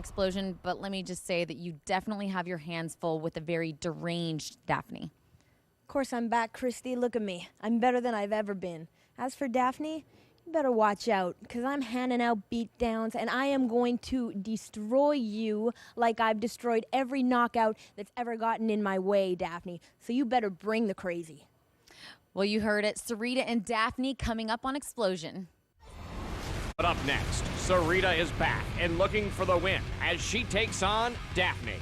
Xplosion, but let me just say that you definitely have your hands full with a very deranged Daffney. Of course I'm back, Christy. Look at me. I'm better than I've ever been. As for Daffney, you better watch out, because I'm handing out beatdowns, and I am going to destroy you like I've destroyed every knockout that's ever gotten in my way, Daffney. So you better bring the crazy. Well, you heard it. Sarita and Daffney coming up on Xplosion. But up next, Sarita is back and looking for the win as she takes on Daffney.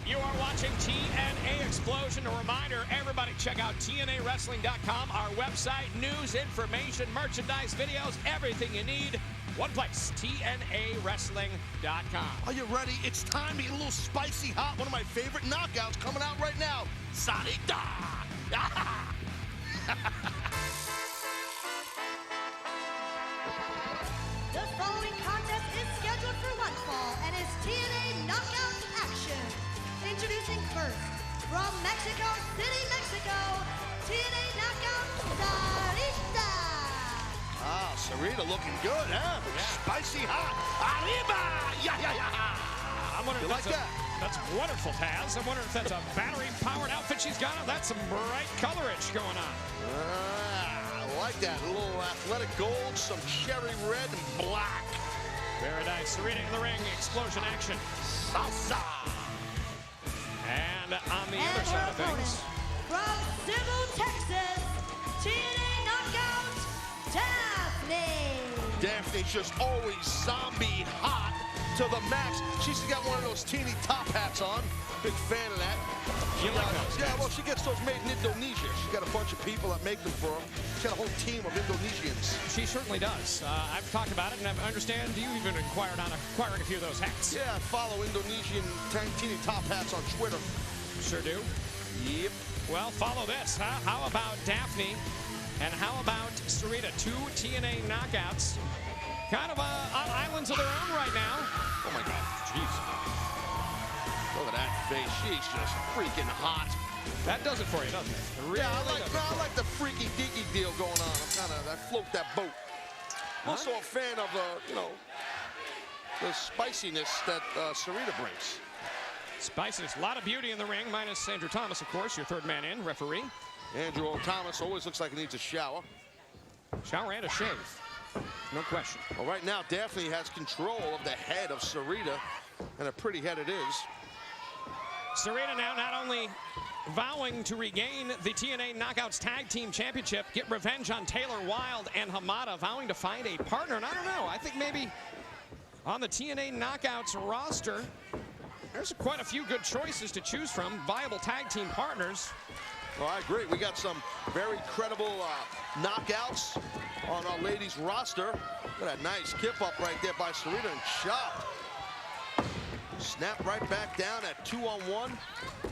You are watching TNA Xplosion. A reminder, everybody check out TNAWrestling.com, our website, news, information, merchandise, videos, everything you need. One place, TNAWrestling.com. Are you ready? It's time to get a little spicy hot. One of my favorite knockouts coming out right now. Sarita! The following contest is scheduled for one fall and is TNA knockout action. Introducing first, from Mexico City, Mexico, TNA knockout Sarita. Ah, Sarita looking good, huh? Yeah. Spicy hot. Arriba! Yeah. I'm wondering You if like that? That's wonderful, Taz. I'm wondering if that's a battery-powered outfit she's got on. That's some bright colorage going on. I like that. A little athletic gold, some cherry red and black. Very nice. Sarita in the ring, Xplosion action. Salsa. And on the And other side her of opponent, things, from Civil, Texas, TNA knockout Daffney. Daphne's just always zombie hot to the max. She's got one of those teeny top hats on. Big fan of that. You like those? Yeah, well, she gets those made in Indonesia. She's got a bunch of people that make them for her. She's got a whole team of Indonesians. she certainly does. I've talked about it, and I understand you even inquired on acquiring a few of those hats. Yeah, I follow Indonesian teeny top hats on Twitter. Sure do. Yep. Well, follow this. Huh? How about Daffney? And how about Sarita? Two TNA knockouts. Kind of on islands of their own right now. Oh, my God. Jeez. Look at that face. She's just freaking hot. That does it for you, doesn't it? Really Yeah, I does it for like the freaky deaky deal going on. I float that boat. Also a fan of the spiciness that Sarita brings. Spiciness. A lot of beauty in the ring, minus Andrew Thomas, of course, your third man in, referee. Andrew Thomas always looks like he needs a shower. Shower and a shave. No question. Well, right now, Daffney has control of the head of Sarita, and a pretty head it is. Sarita now not only vowing to regain the TNA Knockouts Tag Team Championship, get revenge on Taylor Wilde and Hamada, vowing to find a partner. And I don't know, I think maybe on the TNA Knockouts roster, there's quite a few good choices to choose from, viable tag team partners. Well, I agree. We got some very credible knockouts on our ladies roster. Look at that nice kip up right there by Sarita and chopped. Snap right back down at 2-on-1.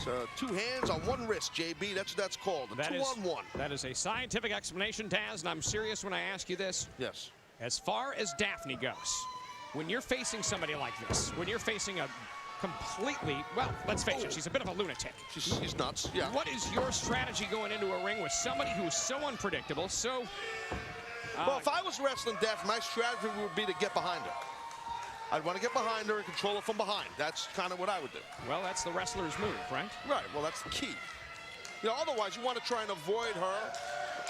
So 2 hands on 1 wrist, JB. That's what that's called. A 2-on-1. That is a scientific explanation, Taz, and I'm serious when I ask you this. Yes. As far as Daffney goes, when you're facing somebody like this, when you're facing a completely, well, let's face it, she's a bit of a lunatic. She's nuts, yeah. What is your strategy going into a ring with somebody who's so unpredictable, so... well, if I was wrestling Daffney, my strategy would be to get behind her. I'd want to get behind her and control her from behind. That's kind of what I would do. Well, that's the wrestler's move, right? Right, well, that's the key. You know, otherwise, you want to try and avoid her.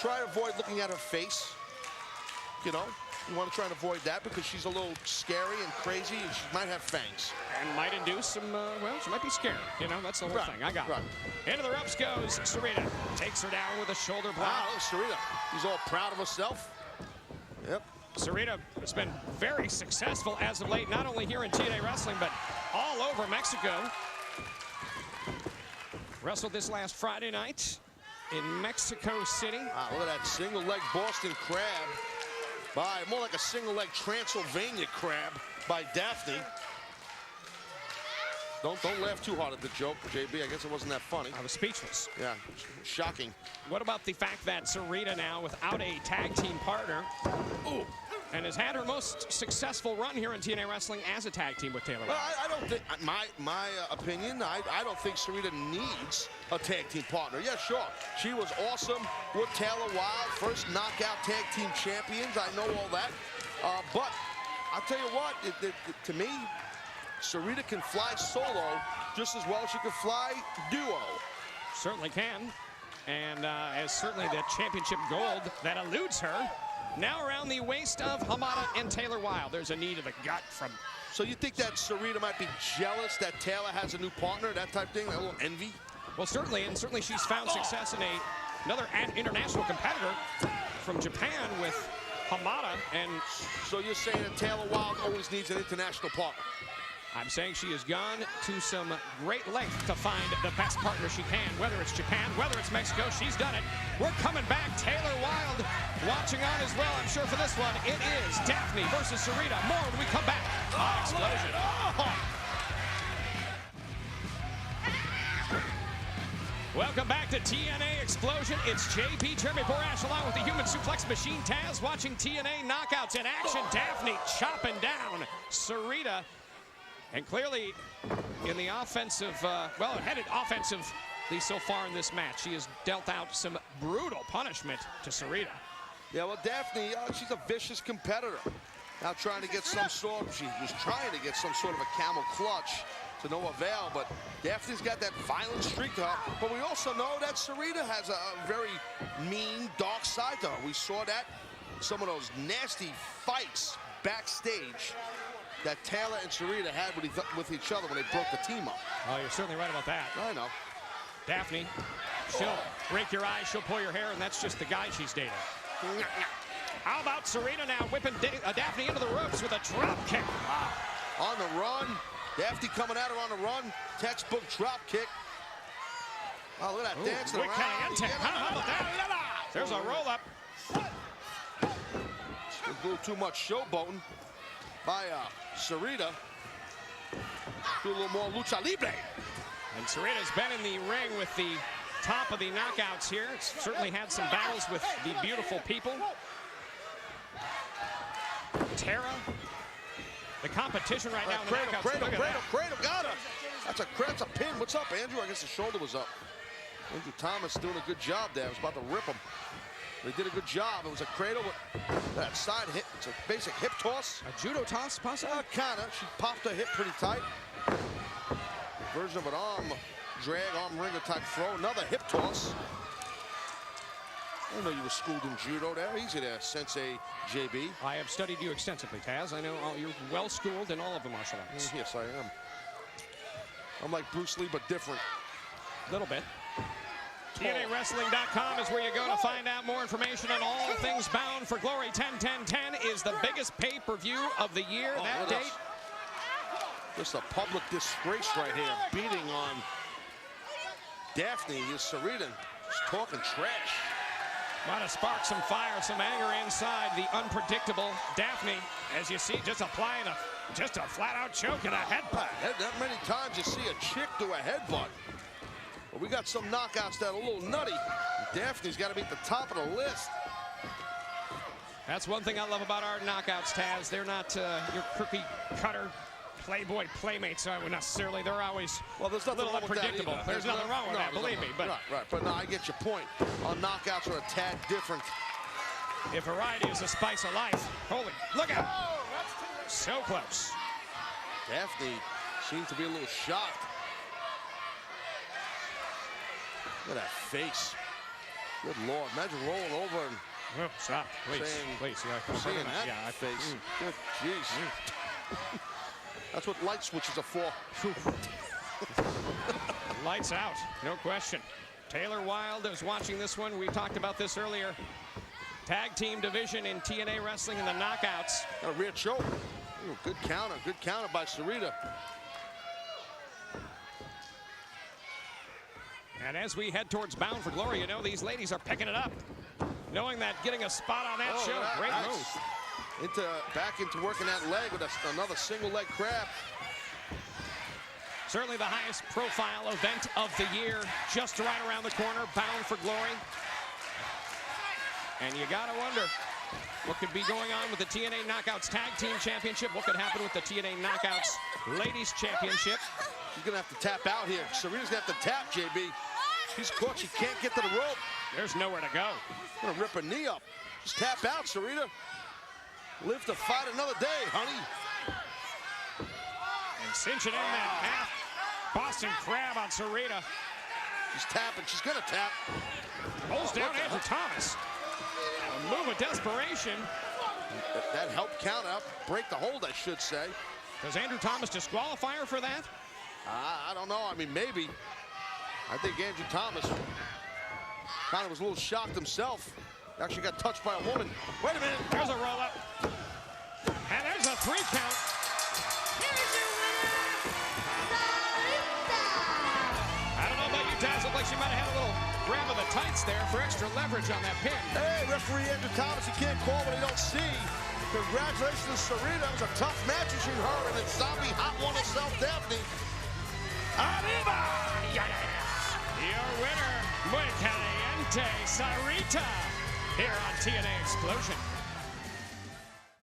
Try to avoid looking at her face. You know, you want to try and avoid that because she's a little scary and crazy, and she might have fangs. And might induce some, well, she might be scared. You know, that's the whole thing. I got it. Into the ropes goes Sarita. Takes her down with a shoulder block. Wow, look, Sarita. She's all proud of herself. Yep. Sarita has been very successful as of late, not only here in TNA Wrestling, but all over Mexico. Wrestled this last Friday night in Mexico City. Wow, look at that single leg Boston crab by, more like a single leg Transylvania crab by Daffney. Don't laugh too hard at the joke, JB. I guess it wasn't that funny. I was speechless. Yeah, shocking. What about the fact that Sarita now without a tag team partner, and has had her most successful run here in TNA Wrestling as a tag team with Taylor Wilde? Well, I don't think, my opinion, I don't think Sarita needs a tag team partner. Yeah, sure. She was awesome with Taylor Wilde, first knockout tag team champions. I know all that. But I'll tell you what, to me, Sarita can fly solo just as well as she can fly duo. Certainly can. And as certainly the championship gold that eludes her. Now around the waist of Hamada and Taylor Wilde. There's a knee to the gut from... So you think that Sarita might be jealous that Taylor has a new partner, that type of thing, a little envy? Well, certainly, and certainly she's found success in another international competitor from Japan with Hamada. And so you're saying that Taylor Wilde always needs an international partner? I'm saying she has gone to some great length to find the best partner she can, whether it's Japan, whether it's Mexico, she's done it. We're coming back. Taylor Wilde watching on as well, I'm sure, for this one. It is Daffney versus Sarita. More when we come back on Xplosion. Welcome back to TNA Xplosion. It's JP, Jeremy Borash, along with the human suplex machine Tazz, watching TNA knockouts in action. Daffney chopping down Sarita. And clearly, in the offensive, headed offensively so far in this match, she has dealt out some brutal punishment to Sarita. Yeah, well, Daffney, she's a vicious competitor. Now trying to get some sort of, she was trying to get some sort of a camel clutch to no avail, but Daffney's got that violent streak to her. But we also know that Sarita has a very mean, dark side to her. We saw that, some of those nasty fights backstage that Taylor and Sarita had with each other when they broke the team up. Oh, you're certainly right about that. I know. Daffney, she'll break your eyes, she'll pull your hair, and that's just the guy she's dating. How about Sarita now whipping Daffney into the ropes with a drop kick? Wow. On the run. Daffney coming at her on the run. Textbook drop kick. Oh, look at that dancing around. How about that? There's a roll-up. A little too much showboating by Sarita. Do a little more lucha libre. And Sarita's been in the ring with the top of the knockouts here. It's certainly had some battles with the beautiful people. Tara, the competition right now in the knockouts. Cradle, got her. That's a pin. What's up, Andrew? I guess the shoulder was up. Andrew Thomas doing a good job there. I was about to rip him. They did a good job. It was a cradle with that side hit. It's a basic hip toss. A judo toss, possibly? Kinda. She popped her hip pretty tight. Version of an arm drag, arm wringer type throw. Another hip toss. I didn't know you were schooled in judo there. Easy there, Sensei JB. I have studied you extensively, Taz. I know you're well schooled in all of the martial arts. Yes, I am. I'm like Bruce Lee, but different. A little bit. TNAWrestling.com is where you go to find out more information on all things Bound for Glory. 10-10-10 is the biggest pay-per-view of the year. That date. Just a public disgrace right here. Beating on Daffney. Is Sarita just talking trash. Might have sparked some fire, some anger inside the unpredictable Daffney. As you see, just applying just a flat-out choke and a headbutt. That many times you see a chick do a headbutt. But we got some knockouts that are a little nutty. Daffney's got to be at the top of the list. That's one thing I love about our knockouts, Taz. They're not your cookie cutter Playboy playmates necessarily. They're always there's nothing a little unpredictable. There's nothing wrong with that, believe me. But right. But no, I get your point. Our knockouts are a tad different. If variety is the spice of life, holy, look out! So close. Daffney seems to be a little shocked. Look at that face. Good Lord. Imagine rolling over and stop, please. Please. Seeing that face. Good jeez. That's what light switches are for. Lights out, no question. Taylor Wilde is watching this one. We talked about this earlier. Tag team division in TNA Wrestling in the knockouts. Got a rear choke. Ooh, good counter by Sarita. And as we head towards Bound for Glory, you know these ladies are picking it up. Knowing that getting a spot on that show, great move. Back into working that leg with another single leg crab. Certainly the highest profile event of the year, just right around the corner, Bound for Glory. And you gotta wonder what could be going on with the TNA Knockouts Tag Team Championship. What could happen with the TNA Knockouts Ladies Championship? She's gonna have to tap out here. Sarita's gonna have to tap, JB. She's caught, she can't get to the rope. There's nowhere to go. Gonna rip her knee up. Just tap out, Sarita. Live to fight another day, honey. And cinching in that half Boston Crab on Sarita. She's tapping. She's going to tap. Pulls down Andrew Thomas. A move of desperation. That helped count out. Break the hold, I should say. Does Andrew Thomas disqualify her for that? I don't know. I mean, maybe. I think Andrew Thomas kind of was a little shocked himself. Actually got touched by a woman. Wait a minute. There's a roll up. And there's a 3 count. Here is your winner, Sarita. I don't know about you, Tazz. Looked like she might have had a little grab of the tights there for extra leverage on that pin. Hey, referee Andrew Thomas, you can't call what you don't see. Congratulations to Sarita. It was a tough match between her and the zombie hot one herself, Daffney. Arriba! Your winner, muy caliente, Sarita, here on TNA Xplosion.